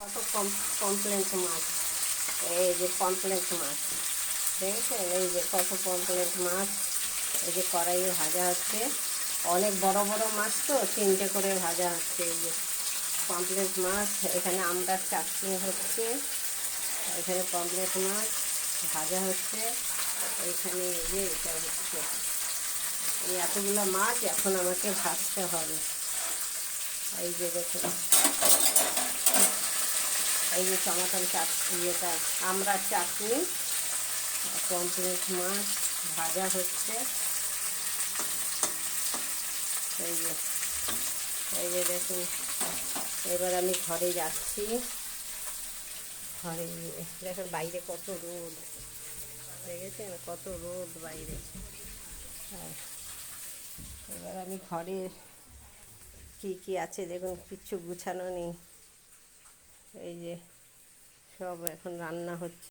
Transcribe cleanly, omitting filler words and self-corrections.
কত পমফ্রেট মাছ, এই যে পমফ্রেট মাছ দেখেছেন, এই যে কত পমফ্রেট মাছ এই যে কড়াইয়ে ভাজা হচ্ছে। অনেক বড় বড় মাছ তো, তিনটে করে ভাজা হচ্ছে। এই যে পমফ্রেট মাছ, এখানে আমড়ার চাটনি হচ্ছে, এখানে পমফ্রেট মাছ ভাজা হচ্ছে, এইখানে এই যে এটা হচ্ছে। এই এতগুলো মাছ এখন আমাকে ভাজতে হবে। এই যে দেখুন, এই যে টমাটোর ইয়েটা আমড়ার চাটনি, পমফ্রেট মাছ ভাজা হচ্ছে। এই যে দেখুন, এবার আমি ঘরে যাচ্ছি। ঘরে দেখুন বাইরে কত রোদ, দেখেছেন কত রোদ বাইরে। হ্যাঁ, এবার আমি ঘরে কি কি আছে দেখুন, কিচ্ছু গুছানো নেই। এই যে সব এখন রান্না হচ্ছে।